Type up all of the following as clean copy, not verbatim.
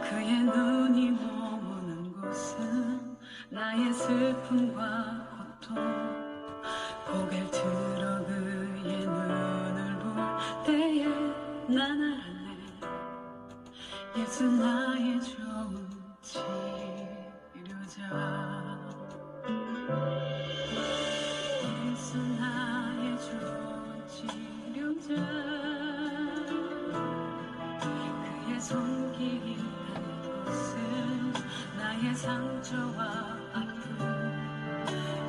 그의 눈이 머무는 곳은 나의 슬픔과 고통. 고개를 들어 그의 눈을 볼 때에 난 알았네. 예수 나의 좋은 치료자. 예수 나의 좋은 치료자. 그의 손길이 닿는 곳은 나의 상처와 아픔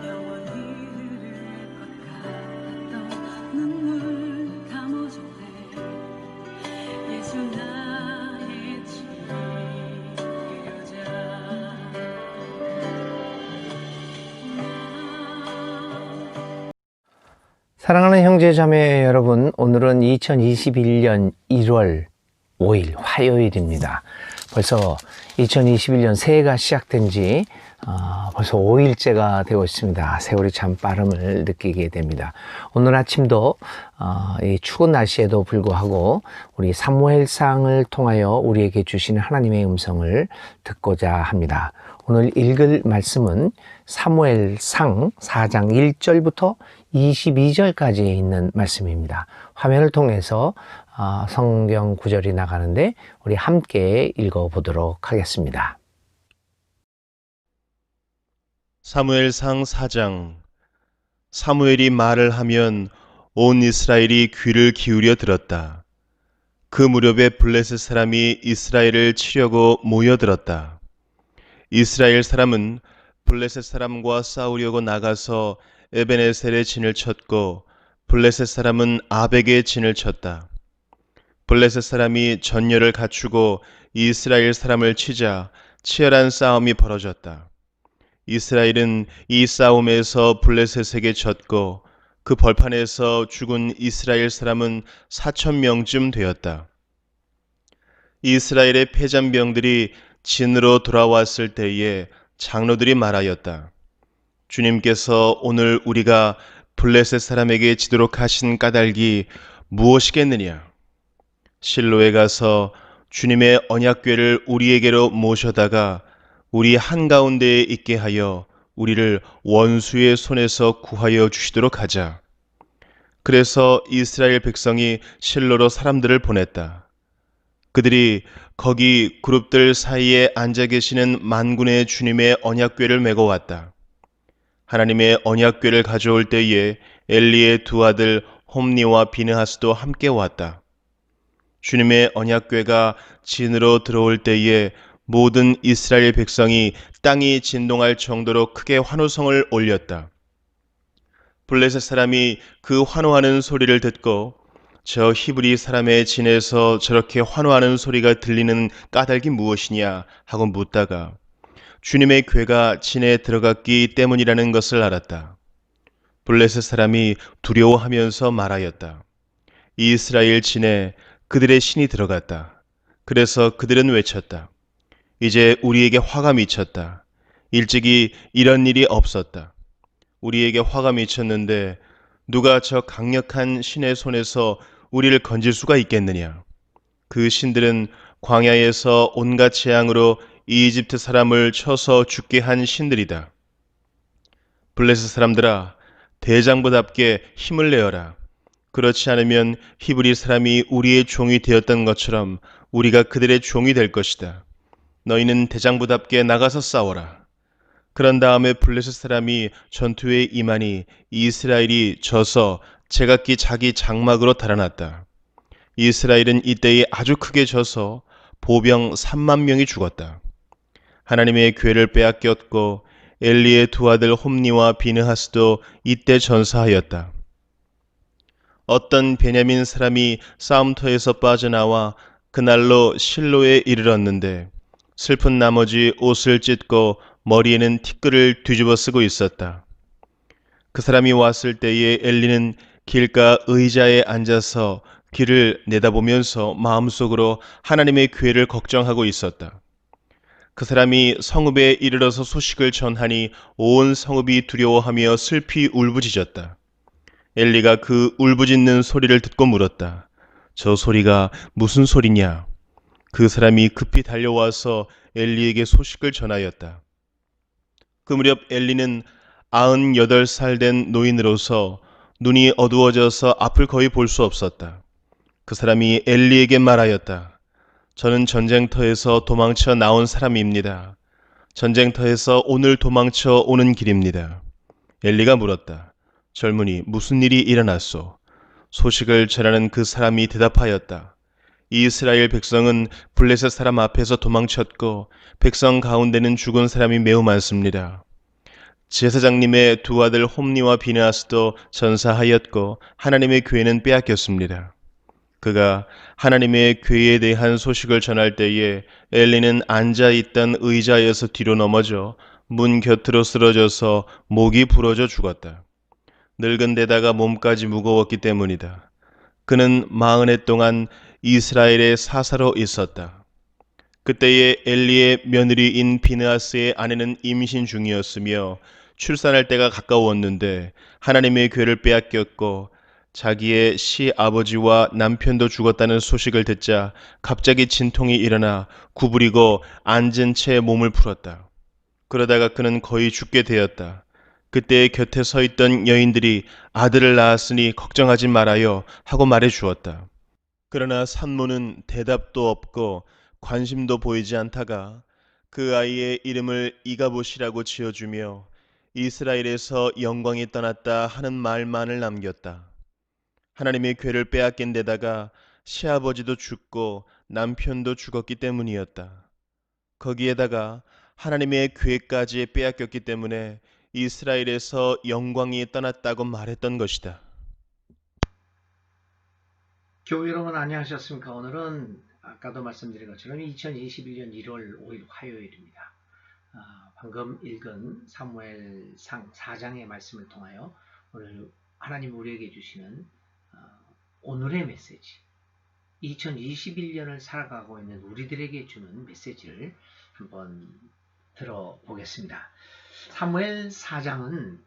영원히 흐를 것 같았던 눈물 감아줬네. 예수 나의 치료자. 사랑하는 형제 자매 여러분, 오늘은 2021년 1월 5일 화요일입니다. 벌써 2021년 새해가 시작된 지 벌써 5일째가 되고 있습니다. 세월이 참 빠름을 느끼게 됩니다. 오늘 아침도 이 추운 날씨에도 불구하고 우리 사무엘상을 통하여 우리에게 주시는 하나님의 음성을 듣고자 합니다. 오늘 읽을 말씀은 사무엘상 4장 1절부터 22절까지 있는 말씀입니다. 화면을 통해서 성경 구절이 나가는데 우리 함께 읽어보도록 하겠습니다. 사무엘상 4장. 사무엘이 말을 하면 온 이스라엘이 귀를 기울여 들었다. 그 무렵에 블레셋 사람이 이스라엘을 치려고 모여들었다. 이스라엘 사람은 블레셋 사람과 싸우려고 나가서 에베네셀의 진을 쳤고 블레셋 사람은 아벡의 진을 쳤다. 블레셋 사람이 전열을 갖추고 이스라엘 사람을 치자 치열한 싸움이 벌어졌다. 이스라엘은 이 싸움에서 블레셋에게 졌고 그 벌판에서 죽은 이스라엘 사람은 4,000명쯤 되었다. 이스라엘의 패잔병들이 진으로 돌아왔을 때에 장로들이 말하였다. 주님께서 오늘 우리가 블레셋 사람에게 지도록 하신 까닭이 무엇이겠느냐? 실로에 가서 주님의 언약궤를 우리에게로 모셔다가 우리 한가운데에 있게 하여 우리를 원수의 손에서 구하여 주시도록 하자. 그래서 이스라엘 백성이 실로로 사람들을 보냈다. 그들이 거기 그룹들 사이에 앉아 계시는 만군의 주님의 언약궤를 메고 왔다. 하나님의 언약궤를 가져올 때에 엘리의 두 아들 홈니와 비느하스도 함께 왔다. 주님의 언약궤가 진으로 들어올 때에 모든 이스라엘 백성이 땅이 진동할 정도로 크게 환호성을 올렸다. 블레셋 사람이 그 환호하는 소리를 듣고 저 히브리 사람의 진에서 저렇게 환호하는 소리가 들리는 까닭이 무엇이냐 하고 묻다가 주님의 궤가 진에 들어갔기 때문이라는 것을 알았다. 블레셋 사람이 두려워하면서 말하였다. 이스라엘 진에 그들의 신이 들어갔다. 그래서 그들은 외쳤다. 이제 우리에게 화가 미쳤다. 일찍이 이런 일이 없었다. 우리에게 화가 미쳤는데 누가 저 강력한 신의 손에서 우리를 건질 수가 있겠느냐? 그 신들은 광야에서 온갖 재앙으로 이집트 사람을 쳐서 죽게 한 신들이다. 블레셋 사람들아, 대장부답게 힘을 내어라. 그렇지 않으면 히브리 사람이 우리의 종이 되었던 것처럼 우리가 그들의 종이 될 것이다. 너희는 대장부답게 나가서 싸워라. 그런 다음에 블레셋 사람이 전투에 임하니 이스라엘이 져서 제각기 자기 장막으로 달아났다. 이스라엘은 이때에 아주 크게 져서 보병 3만 명이 죽었다. 하나님의 궤를 빼앗겼고 엘리의 두 아들 홈니와 비느하스도 이때 전사하였다. 어떤 베냐민 사람이 싸움터에서 빠져나와 그날로 실로에 이르렀는데 슬픈 나머지 옷을 찢고 머리에는 티끌을 뒤집어 쓰고 있었다. 그 사람이 왔을 때에 엘리는 길가 의자에 앉아서 길을 내다보면서 마음속으로 하나님의 궤를 걱정하고 있었다. 그 사람이 성읍에 이르러서 소식을 전하니 온 성읍이 두려워하며 슬피 울부짖었다. 엘리가 그 울부짖는 소리를 듣고 물었다. 저 소리가 무슨 소리냐? 그 사람이 급히 달려와서 엘리에게 소식을 전하였다. 그 무렵 엘리는 98살 된 노인으로서 눈이 어두워져서 앞을 거의 볼 수 없었다. 그 사람이 엘리에게 말하였다. 저는 전쟁터에서 도망쳐 나온 사람입니다. 전쟁터에서 오늘 도망쳐 오는 길입니다. 엘리가 물었다. 젊은이, 무슨 일이 일어났소? 소식을 전하는 그 사람이 대답하였다. 이스라엘 백성은 블레셋 사람 앞에서 도망쳤고 백성 가운데는 죽은 사람이 매우 많습니다. 제사장님의 두 아들 홈니와 비느하스도 전사하였고 하나님의 교회는 빼앗겼습니다. 그가 하나님의 교회에 대한 소식을 전할 때에 엘리는 앉아있던 의자에서 뒤로 넘어져 문 곁으로 쓰러져서 목이 부러져 죽었다. 늙은 데다가 몸까지 무거웠기 때문이다. 그는 40해 동안 이스라엘의 사사로 있었다. 그때에 엘리의 며느리인 비느하스의 아내는 임신 중이었으며 출산할 때가 가까웠는데 하나님의 교회를 빼앗겼고 자기의 시아버지와 남편도 죽었다는 소식을 듣자 갑자기 진통이 일어나 구부리고 앉은 채 몸을 풀었다. 그러다가 그는 거의 죽게 되었다. 그때 곁에 서 있던 여인들이 아들을 낳았으니 걱정하지 말아요 하고 말해 주었다. 그러나 산모는 대답도 없고 관심도 보이지 않다가 그 아이의 이름을 이가봇이라고 지어주며 이스라엘에서 영광이 떠났다 하는 말만을 남겼다. 하나님의 괴를 빼앗긴 데다가 시아버지도 죽고 남편도 죽었기 때문이었다. 거기에다가 하나님의 괴까지 빼앗겼기 때문에 이스라엘에서 영광이 떠났다고 말했던 것이다. 교회 여러분 안녕하셨습니까? 오늘은 아까도 말씀드린 것처럼 2021년 1월 5일 화요일입니다. 방금 읽은 사무엘상 4장의 말씀을 통하여 오늘 하나님 우리에게 주시는 오늘의 메시지, 2021년을 살아가고 있는 우리들에게 주는 메시지를 한번 들어보겠습니다. 사무엘 4장은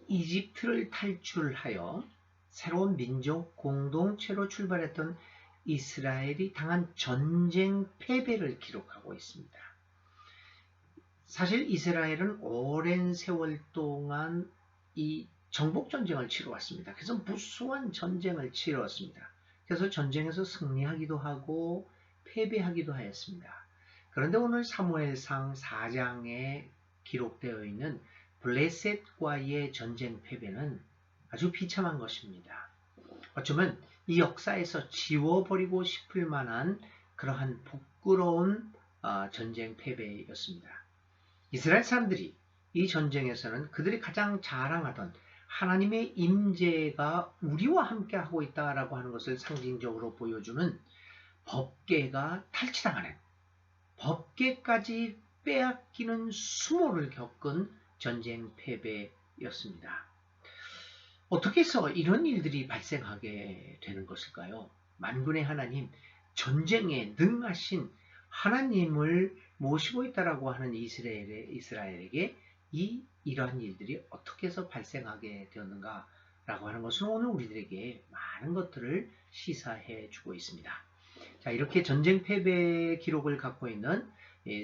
이집트를 탈출하여 새로운 민족 공동체로 출발했던 이스라엘이 당한 전쟁 패배를 기록하고 있습니다. 사실 이스라엘은 오랜 세월 동안 이 정복전쟁을 치러왔습니다. 그래서 무수한 전쟁을 치러왔습니다. 그래서 전쟁에서 승리하기도 하고 패배하기도 하였습니다. 그런데 오늘 사무엘상 4장에 기록되어 있는 블레셋과의 전쟁 패배는 아주 비참한 것입니다. 어쩌면 이 역사에서 지워버리고 싶을 만한 그러한 부끄러운 전쟁 패배였습니다. 이스라엘 사람들이 이 전쟁에서는 그들이 가장 자랑하던 하나님의 임재가 우리와 함께 하고 있다라고 하는 것을 상징적으로 보여주는 법궤가 탈취당하는, 법궤까지 빼앗기는 수모를 겪은 전쟁 패배였습니다. 어떻게 해서 이런 일들이 발생하게 되는 것일까요? 만군의 하나님, 전쟁에 능하신 하나님을 모시고 있다라고 하는 이스라엘에게 이러한 일들이 어떻게 해서 발생하게 되었는가라고 하는 것은 오늘 우리들에게 많은 것들을 시사해 주고 있습니다. 자, 이렇게 전쟁 패배 기록을 갖고 있는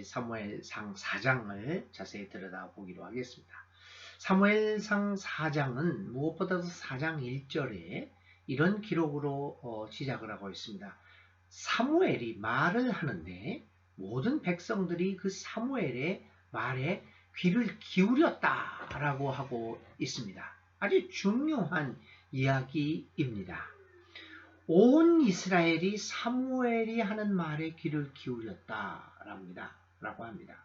사무엘상 4장을 자세히 들여다보기로 하겠습니다. 사무엘상 4장은 무엇보다도 4장 1절에 이런 기록으로 시작을 하고 있습니다. 사무엘이 말을 하는데 모든 백성들이 그 사무엘의 말에 귀를 기울였다라고 하고 있습니다. 아주 중요한 이야기입니다. 온 이스라엘이 사무엘이 하는 말에 귀를 기울였다라고 합니다.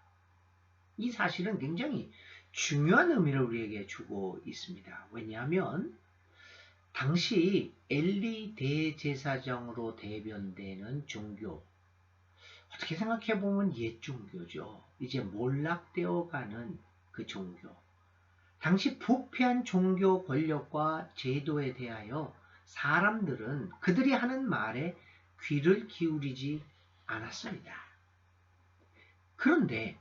이 사실은 굉장히 중요한 의미를 우리에게 주고 있습니다. 왜냐하면 당시 엘리 대제사장으로 대변되는 종교, 어떻게 생각해보면 옛 종교죠. 이제 몰락되어가는 그 종교. 당시 부패한 종교 권력과 제도에 대하여 사람들은 그들이 하는 말에 귀를 기울이지 않았습니다. 그런데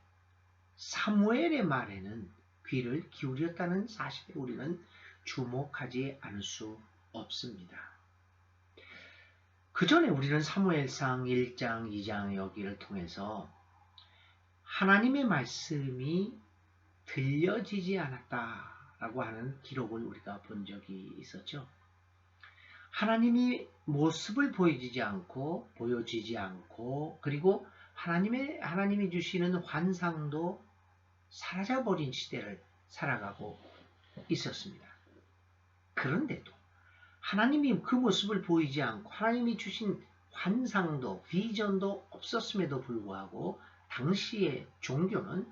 사무엘의 말에는 귀를 기울였다는 사실에 우리는 주목하지 않을 수 없습니다. 그 전에 우리는 사무엘상 1장, 2장 여기를 통해서 하나님의 말씀이 들려지지 않았다라고 하는 기록을 우리가 본 적이 있었죠. 하나님이 모습을 보여지지 않고 그리고 하나님이 주시는 환상도 사라져버린 시대를 살아가고 있었습니다. 그런데도 하나님이 그 모습을 보이지 않고 하나님이 주신 환상도 비전도 없었음에도 불구하고 당시의 종교는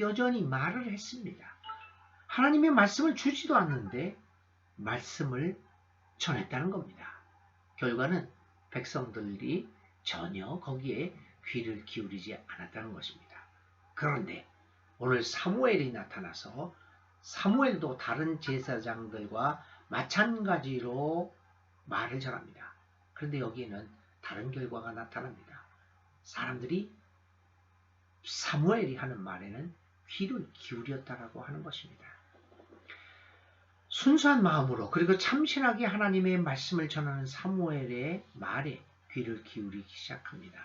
여전히 말을 했습니다. 하나님의 말씀을 주지도 않는데 말씀을 전했다는 겁니다. 결과는 백성들이 전혀 거기에 귀를 기울이지 않았다는 것입니다. 그런데 오늘 사무엘이 나타나서 사무엘도 다른 제사장들과 마찬가지로 말을 전합니다. 그런데 여기에는 다른 결과가 나타납니다. 사람들이 사무엘이 하는 말에는 귀를 기울였다라고 하는 것입니다. 순수한 마음으로 그리고 참신하게 하나님의 말씀을 전하는 사무엘의 말에 귀를 기울이기 시작합니다.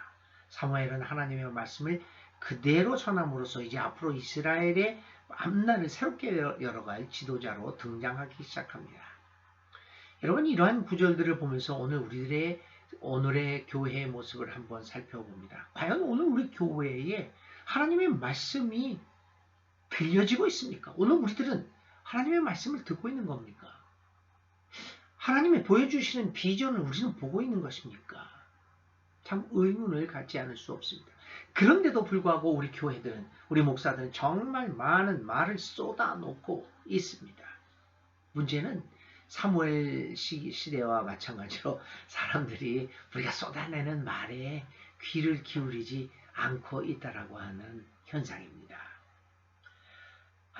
사무엘은 하나님의 말씀을 그대로 전함으로써 이제 앞으로 이스라엘의 앞날을 새롭게 열어갈 지도자로 등장하기 시작합니다. 여러분, 이러한 구절들을 보면서 오늘의 교회의 모습을 한번 살펴봅니다. 과연 오늘 우리 교회에 하나님의 말씀이 들려지고 있습니까? 오늘 우리들은 하나님의 말씀을 듣고 있는 겁니까? 하나님이 보여주시는 비전을 우리는 보고 있는 것입니까? 참 의문을 갖지 않을 수 없습니다. 그런데도 불구하고 우리 교회들은, 우리 목사들은 정말 많은 말을 쏟아놓고 있습니다. 문제는 사무엘 시대와 마찬가지로 사람들이 우리가 쏟아내는 말에 귀를 기울이지 않고 있다라고 하는 현상입니다.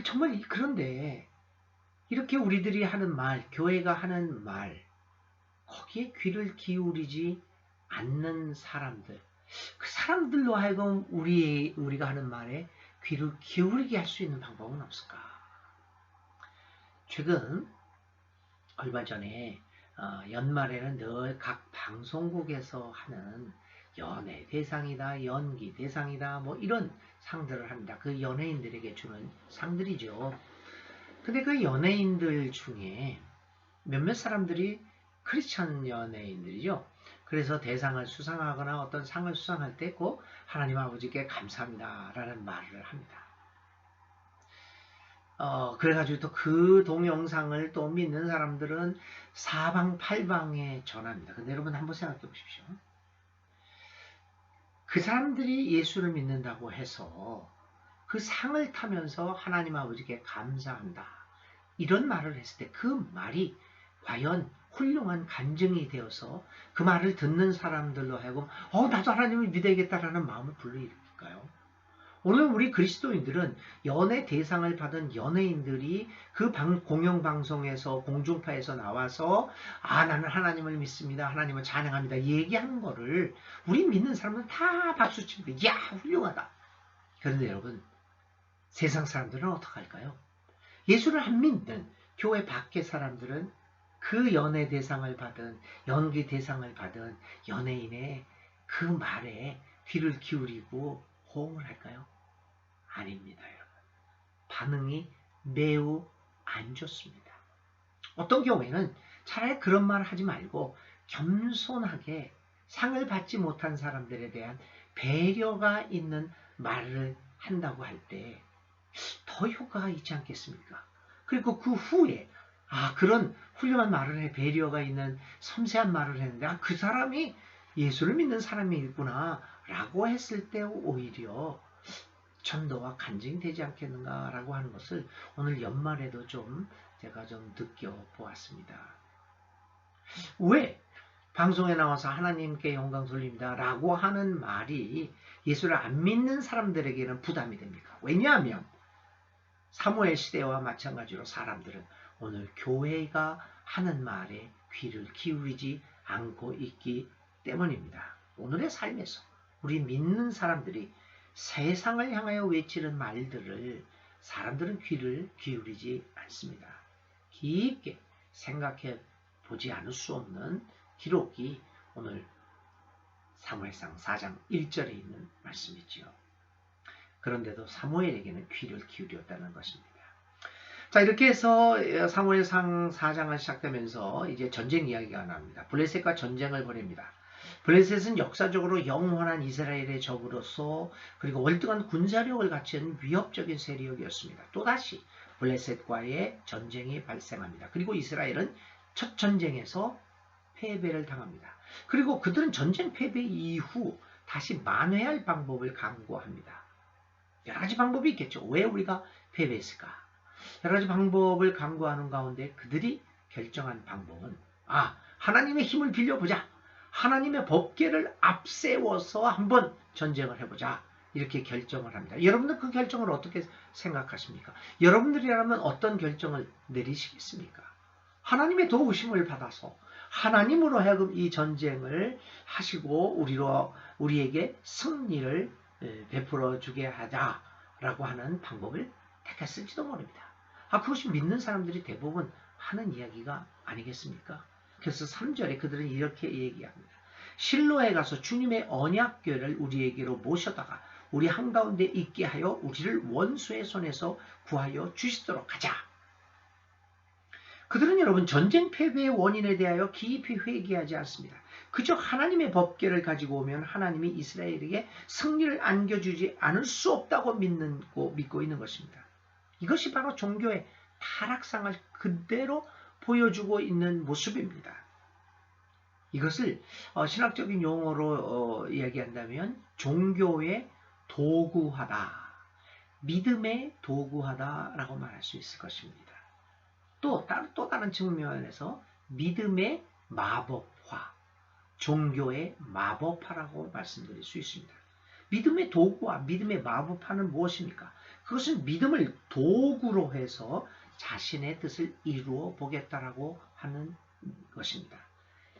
정말 그런데 이렇게 우리들이 하는 말, 교회가 하는 말, 거기에 귀를 기울이지 않는 사람들, 그 사람들로 하여금 우리가 하는 말에 귀를 기울이게 할 수 있는 방법은 없을까? 최근 얼마 전에 연말에는 늘 각 방송국에서 하는 연예 대상이다, 연기 대상이다, 뭐 이런 상들을 합니다. 그 연예인들에게 주는 상들이죠. 근데 그 연예인들 중에 몇몇 사람들이 크리스천 연예인들이죠. 그래서 대상을 수상하거나 어떤 상을 수상할 때 꼭 하나님 아버지께 감사합니다 라는 말을 합니다. 그래가지고 또 그 동영상을 또 믿는 사람들은 사방팔방에 전합니다. 근데 여러분 한번 생각해 보십시오. 그 사람들이 예수를 믿는다고 해서 그 상을 타면서 하나님 아버지께 감사한다, 이런 말을 했을 때 그 말이 과연 훌륭한 간증이 되어서 그 말을 듣는 사람들로 하여금 나도 하나님을 믿어야겠다라는 마음을 불러일으킬까요? 오늘 우리 그리스도인들은 연예 대상을 받은 연예인들이 그 공영방송에서 공중파에서 나와서 나는 하나님을 믿습니다, 하나님을 찬양합니다 얘기하는 거를 우리 믿는 사람은 다 박수칩니다. 야, 훌륭하다. 그런데 여러분, 세상 사람들은 어떡할까요? 예수를 안 믿는 교회 밖의 사람들은 그 연예 대상을 받은, 연기 대상을 받은 연예인의 그 말에 귀를 기울이고 호응을 할까요? 아닙니다, 여러분. 반응이 매우 안 좋습니다. 어떤 경우에는 차라리 그런 말 하지 말고 겸손하게 상을 받지 못한 사람들에 대한 배려가 있는 말을 한다고 할 때 더 효과가 있지 않겠습니까? 그리고 그 후에 그런 훌륭한 말을 해, 배려가 있는 섬세한 말을 했는데 그 사람이 예수를 믿는 사람이구나 라고 했을 때 오히려 전도가 간증되지 않겠는가라고 하는 것을 오늘 연말에도 제가 좀 느껴보았습니다. 왜 방송에 나와서 하나님께 영광 돌립니다 라고 하는 말이 예수를 안 믿는 사람들에게는 부담이 됩니까? 왜냐하면 사무엘 시대와 마찬가지로 사람들은 오늘 교회가 하는 말에 귀를 기울이지 않고 있기 때문입니다. 오늘의 삶에서 우리 믿는 사람들이 세상을 향하여 외치는 말들을 사람들은 귀를 기울이지 않습니다. 깊게 생각해 보지 않을 수 없는 기록이 오늘 사무엘상 4장 1절에 있는 말씀이지요. 그런데도 사무엘에게는 귀를 기울였다는 것입니다. 자, 이렇게 해서 사무엘상 4장을 시작되면서 이제 전쟁 이야기가 나옵니다. 블레셋과 전쟁을 벌입니다. 블레셋은 역사적으로 영원한 이스라엘의 적으로서 그리고 월등한 군사력을 갖춘 위협적인 세력이었습니다. 또다시 블레셋과의 전쟁이 발생합니다. 그리고 이스라엘은 첫 전쟁에서 패배를 당합니다. 그리고 그들은 전쟁 패배 이후 다시 만회할 방법을 강구합니다. 여러 가지 방법이 있겠죠. 왜 우리가 패배했을까? 여러 가지 방법을 강구하는 가운데 그들이 결정한 방법은 하나님의 힘을 빌려보자. 하나님의 법궤를 앞세워서 한번 전쟁을 해보자. 이렇게 결정을 합니다. 여러분들 그 결정을 어떻게 생각하십니까? 여러분들이라면 어떤 결정을 내리시겠습니까? 하나님의 도우심을 받아서 하나님으로 하여금 이 전쟁을 하시고 우리에게 승리를 베풀어 주게 하자라고 하는 방법을 택했을지도 모릅니다. 그것이 믿는 사람들이 대부분 하는 이야기가 아니겠습니까? 그래서 3절에 그들은 이렇게 얘기합니다. 실로에 가서 주님의 언약궤를 우리에게로 모셔다가 우리 한가운데 있게 하여 우리를 원수의 손에서 구하여 주시도록 하자. 그들은 여러분 전쟁 패배의 원인에 대하여 깊이 회개하지 않습니다. 그저 하나님의 법궤를 가지고 오면 하나님이 이스라엘에게 승리를 안겨주지 않을 수 없다고 믿고 있는 것입니다. 이것이 바로 종교의 타락상을 그대로 보여주고 있는 모습입니다. 이것을 신학적인 용어로 이야기한다면 종교의 도구화다, 믿음의 도구화다라고 말할 수 있을 것입니다. 또 다른 측면에서 믿음의 마법화, 종교의 마법화라고 말씀드릴 수 있습니다. 믿음의 도구와 믿음의 마법화는 무엇입니까? 그것은 믿음을 도구로 해서 자신의 뜻을 이루어 보겠다라고 하는 것입니다.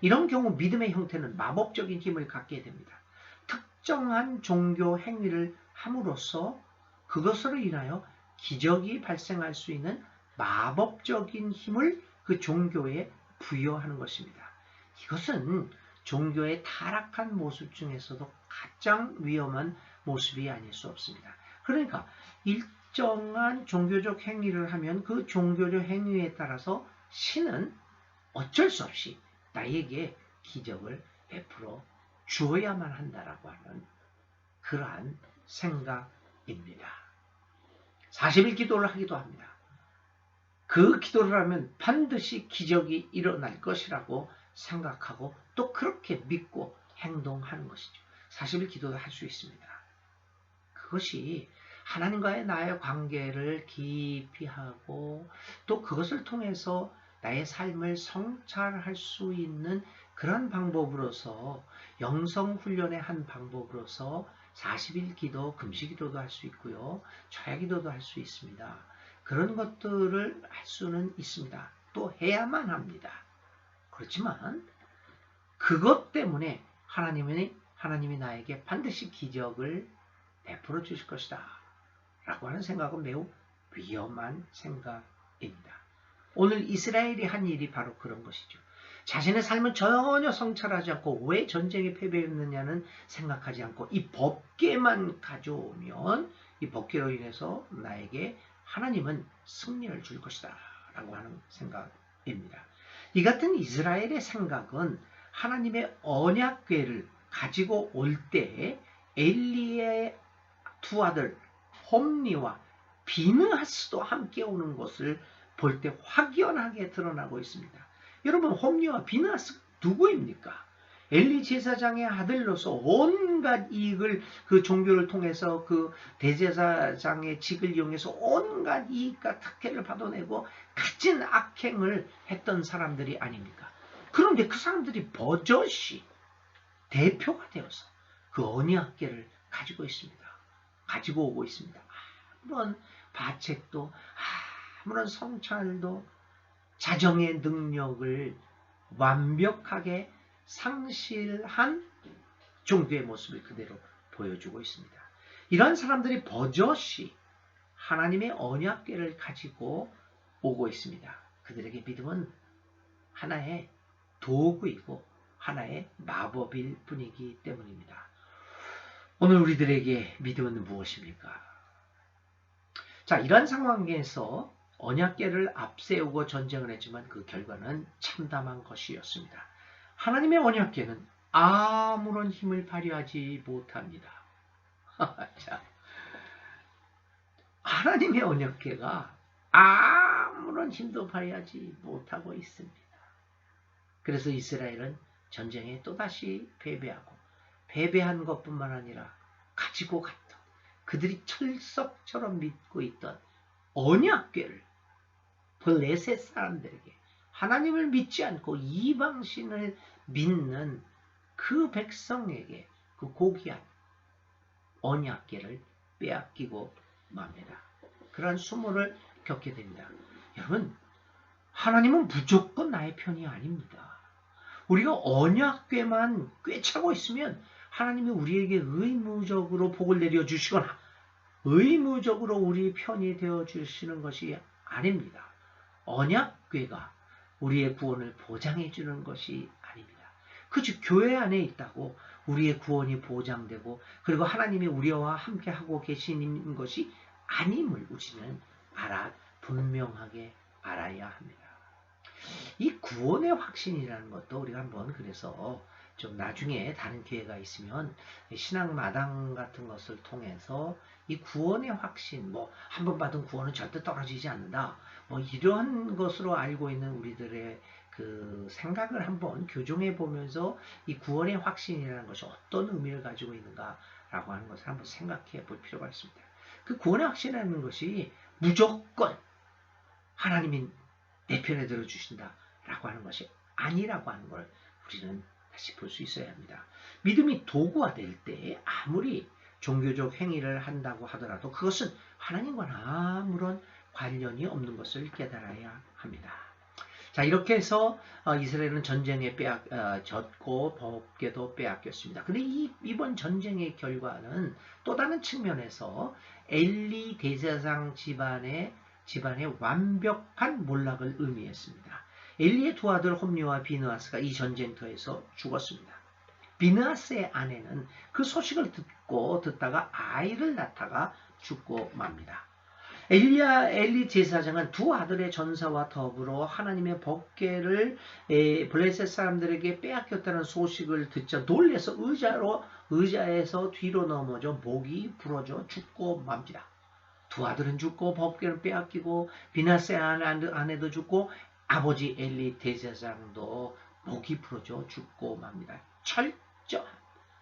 이런 경우 믿음의 형태는 마법적인 힘을 갖게 됩니다. 특정한 종교 행위를 함으로써 그것으로 인하여 기적이 발생할 수 있는 마법적인 힘을 그 종교에 부여하는 것입니다. 이것은 종교의 타락한 모습 중에서도 가장 위험한 모습이 아닐 수 없습니다. 그러니까 일정한 종교적 행위를 하면 그 종교적 행위에 따라서 신은 어쩔 수 없이 나에게 기적을 베풀어 주어야만 한다라고 하는 그러한 생각입니다. 40일 기도를 하기도 합니다. 그 기도를 하면 반드시 기적이 일어날 것이라고 생각하고 또 그렇게 믿고 행동하는 것이죠. 40일 기도도 할 수 있습니다. 그것이 하나님과의 나의 관계를 깊이 하고 또 그것을 통해서 나의 삶을 성찰할 수 있는 그런 방법으로서 영성훈련의 한 방법으로서 40일 기도, 금식기도도 할 수 있고요. 초야기도도 할 수 있습니다. 그런 것들을 할 수는 있습니다. 또 해야만 합니다. 그렇지만 그것 때문에 하나님이 나에게 반드시 기적을 베풀어 주실 것이다 라고 하는 생각은 매우 위험한 생각입니다. 오늘 이스라엘이 한 일이 바로 그런 것이죠. 자신의 삶은 전혀 성찰하지 않고 왜 전쟁에 패배했느냐는 생각하지 않고 이 법궤만 가져오면 이 법궤로 인해서 나에게 하나님은 승리를 줄 것이다 라고 하는 생각입니다. 이 같은 이스라엘의 생각은 하나님의 언약궤를 가지고 올 때 엘리의 두 아들 홈리와 비느하스도 함께 오는 것을 볼 때 확연하게 드러나고 있습니다. 여러분, 홈리와 비느하스 누구입니까? 엘리 제사장의 아들로서 온갖 이익을 그 종교를 통해서 그 대제사장의 직을 이용해서 온갖 이익과 특혜를 받아내고 갇힌 악행을 했던 사람들이 아닙니까? 그런데 그 사람들이 버젓이 대표가 되어서 그 언약궤를 가지고 있습니다. 가지고 오고 있습니다. 아무런 바책도 아무런 성찰도 자정의 능력을 완벽하게 상실한 종교의 모습을 그대로 보여주고 있습니다. 이런 사람들이 버젓이 하나님의 언약궤를 가지고 오고 있습니다. 그들에게 믿음은 하나의 도구이고 하나의 마법일 뿐이기 때문입니다. 오늘 우리들에게 믿음은 무엇입니까? 자, 이러한 상황에서 언약궤를 앞세우고 전쟁을 했지만 그 결과는 참담한 것이었습니다. 하나님의 언약궤는 아무런 힘을 발휘하지 못합니다. 자, 하나님의 언약궤가 아무런 힘도 발휘하지 못하고 있습니다. 그래서 이스라엘은 전쟁에 또다시 패배하고, 패배한 것뿐만 아니라 가지고 갔던, 그들이 철석처럼 믿고 있던 언약궤를 블레셋 사람들에게, 하나님을 믿지 않고 이방신을 믿는 그 백성에게 그 고귀한 언약궤를 빼앗기고 맙니다. 그러한 수모를 겪게 됩니다. 여러분, 하나님은 무조건 나의 편이 아닙니다. 우리가 언약궤만 꿰차고 있으면 하나님이 우리에게 의무적으로 복을 내려주시거나 의무적으로 우리 편이 되어주시는 것이 아닙니다. 언약궤가 우리의 구원을 보장해 주는 것이 아닙니다. 그저 교회 안에 있다고 우리의 구원이 보장되고 그리고 하나님이 우리와 함께하고 계시는 것이 아님을 우리는 분명하게 알아야 합니다. 이 구원의 확신이라는 것도 우리가 한번 그래서 좀 나중에 다른 기회가 있으면 신앙 마당 같은 것을 통해서 이 구원의 확신, 한 번 받은 구원은 절대 떨어지지 않는다, 이러한 것으로 알고 있는 우리들의 그 생각을 한번 교정해 보면서 이 구원의 확신이라는 것이 어떤 의미를 가지고 있는가라고 하는 것을 한번 생각해 볼 필요가 있습니다. 그 구원의 확신이라는 것이 무조건 하나님이 내 편에 들어주신다라고 하는 것이 아니라고 하는 걸 우리는 다시 볼 수 있어야 합니다. 믿음이 도구화될 때 아무리 종교적 행위를 한다고 하더라도 그것은 하나님과는 아무런 관련이 없는 것을 깨달아야 합니다. 자, 이렇게 해서 이스라엘은 전쟁에 졌고 법궤도 빼앗겼습니다. 근데 이번 전쟁의 결과는 또 다른 측면에서 엘리 대제사장 집안의 완벽한 몰락을 의미했습니다. 엘리의 두 아들 홈리와 비느하스가 이 전쟁터에서 죽었습니다. 비느하스의 아내는 그 소식을 듣다가 아이를 낳다가 죽고 맙니다. 엘리 제사장은 두 아들의 전사와 더불어 하나님의 법궤를 블레셋 사람들에게 빼앗겼다는 소식을 듣자 놀라서 의자에서 뒤로 넘어져 목이 부러져 죽고 맙니다. 두 아들은 죽고 법궤를 빼앗기고 비느하스의 아내도 죽고 아버지 엘리 대제사장도 목이 부러져 죽고 맙니다. 철저한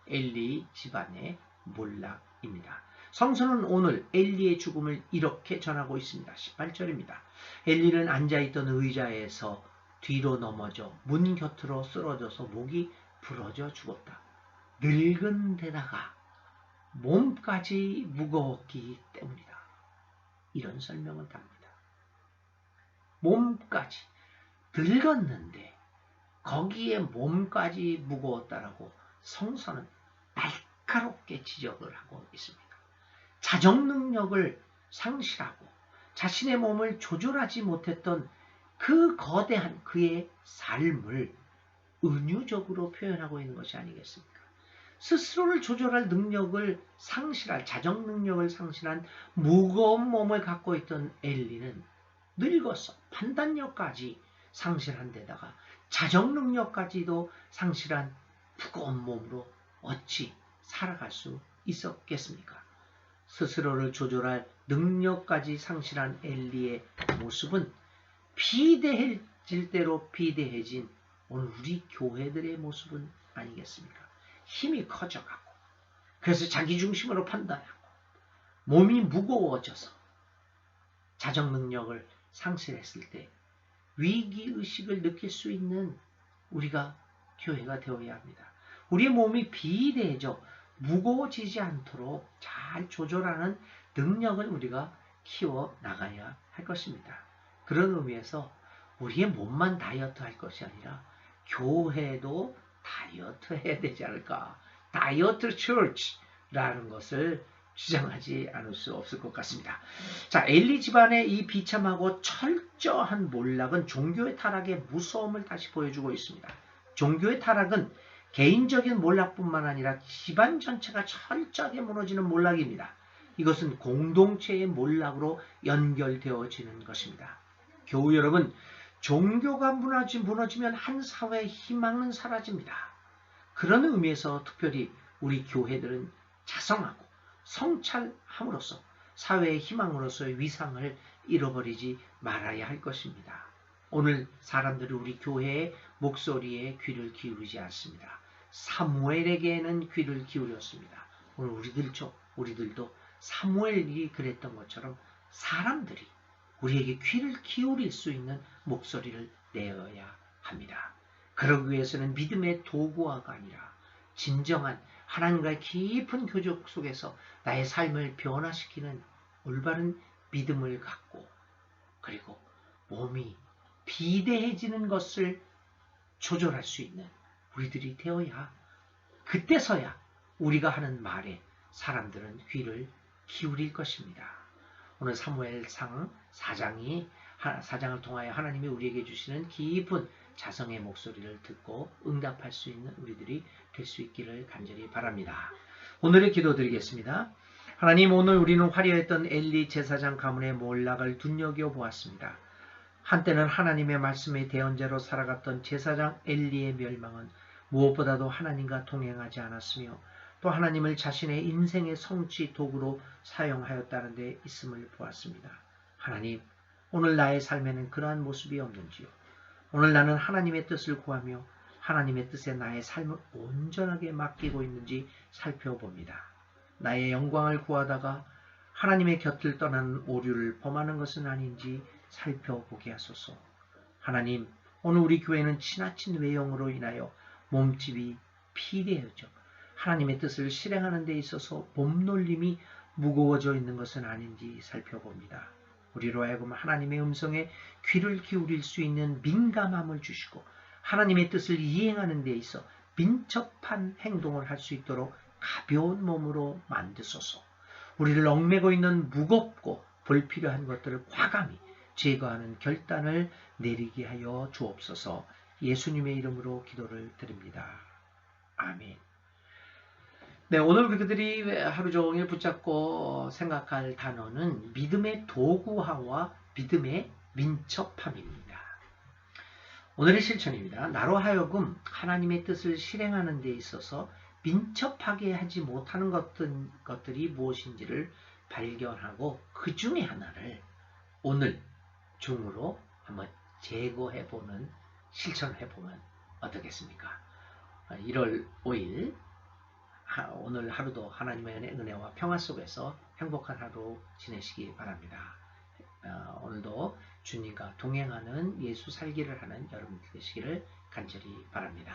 엘리 집안의 몰락입니다. 성서는 오늘 엘리의 죽음을 이렇게 전하고 있습니다. 18절입니다. 엘리는 앉아있던 의자에서 뒤로 넘어져 문 곁으로 쓰러져서 목이 부러져 죽었다. 늙은 데다가 몸까지 무거웠기 때문이다. 이런 설명을 합니다. 몸까지 늙었는데 거기에 몸까지 무거웠다라고 성서는 날카롭게 지적을 하고 있습니다. 자정 능력을 상실하고 자신의 몸을 조절하지 못했던 그 거대한 그의 삶을 은유적으로 표현하고 있는 것이 아니겠습니까? 스스로를 조절할 능력을 상실할, 자정 능력을 상실한 무거운 몸을 갖고 있던 엘리는 늙어서 판단력까지 상실한 데다가 자정 능력까지도 상실한 무거운 몸으로 어찌 살아갈 수 있었겠습니까? 스스로를 조절할 능력까지 상실한 엘리의 모습은 비대해질 대로 비대해진 오늘 우리 교회들의 모습은 아니겠습니까? 힘이 커져가고 그래서 자기중심으로 판단하고 몸이 무거워져서 자정 능력을 상실했을 때 위기의식을 느낄 수 있는 우리가 교회가 되어야 합니다. 우리의 몸이 비대해져 무거워지지 않도록 잘 조절하는 능력을 우리가 키워나가야 할 것입니다. 그런 의미에서 우리의 몸만 다이어트 할 것이 아니라 교회도 다이어트 해야 되지 않을까. 다이어트 처치라는 것을 주장하지 않을 수 없을 것 같습니다. 자, 엘리 집안의 이 비참하고 철저한 몰락은 종교의 타락의 무서움을 다시 보여주고 있습니다. 종교의 타락은 개인적인 몰락뿐만 아니라 집안 전체가 철저하게 무너지는 몰락입니다. 이것은 공동체의 몰락으로 연결되어지는 것입니다. 교우 여러분, 종교가 무너지면 한 사회의 희망은 사라집니다. 그런 의미에서 특별히 우리 교회들은 자성하고 성찰함으로써 사회의 희망으로서의 위상을 잃어버리지 말아야 할 것입니다. 오늘 사람들이 우리 교회의 목소리에 귀를 기울이지 않습니다. 사무엘에게는 귀를 기울였습니다. 오늘 우리들도 사무엘이 그랬던 것처럼 사람들이 우리에게 귀를 기울일 수 있는 목소리를 내어야 합니다. 그러기 위해서는 믿음의 도구화가 아니라 진정한 하나님과의 깊은 교적 속에서 나의 삶을 변화시키는 올바른 믿음을 갖고 그리고 몸이 비대해지는 것을 조절할 수 있는 우리들이 되어야 그때서야 우리가 하는 말에 사람들은 귀를 기울일 것입니다. 오늘 사무엘상 4장을 통하여 하나님이 우리에게 주시는 깊은 자성의 목소리를 듣고 응답할 수 있는 우리들이 될 수 있기를 간절히 바랍니다. 오늘의 기도 드리겠습니다. 하나님, 오늘 우리는 화려했던 엘리 제사장 가문의 몰락을 눈여겨보았습니다. 한때는 하나님의 말씀의 대언자로 살아갔던 제사장 엘리의 멸망은 무엇보다도 하나님과 동행하지 않았으며 또 하나님을 자신의 인생의 성취 도구로 사용하였다는 데 있음을 보았습니다. 하나님, 오늘 나의 삶에는 그러한 모습이 없는지요? 오늘 나는 하나님의 뜻을 구하며 하나님의 뜻에 나의 삶을 온전하게 맡기고 있는지 살펴봅니다. 나의 영광을 구하다가 하나님의 곁을 떠나는 오류를 범하는 것은 아닌지 살펴보게 하소서. 하나님, 오늘 우리 교회는 지나친 외형으로 인하여 몸집이 비대해져 하나님의 뜻을 실행하는 데 있어서 몸놀림이 무거워져 있는 것은 아닌지 살펴봅니다. 우리로 하여금 하나님의 음성에 귀를 기울일 수 있는 민감함을 주시고 하나님의 뜻을 이행하는 데 있어 민첩한 행동을 할 수 있도록 가벼운 몸으로 만드소서. 우리를 얽매고 있는 무겁고 불필요한 것들을 과감히 제거하는 결단을 내리게 하여 주옵소서. 예수님의 이름으로 기도를 드립니다. 아멘. 네, 오늘 우리들이 하루 종일 붙잡고 생각할 단어는 믿음의 도구화와 믿음의 민첩함입니다. 오늘의 실천입니다. 나로 하여금 하나님의 뜻을 실행하는 데 있어서 민첩하게 하지 못하는 것들이 무엇인지를 발견하고 그 중에 하나를 오늘 중으로 한번 제거해보는 실천을 해보면 어떻겠습니까? 1월 5일 오늘 하루도 하나님의 은혜와 평화 속에서 행복한 하루 지내시기 바랍니다. 오늘도 주님과 동행하는 예수 살기를 하는 여러분 되시기를 간절히 바랍니다.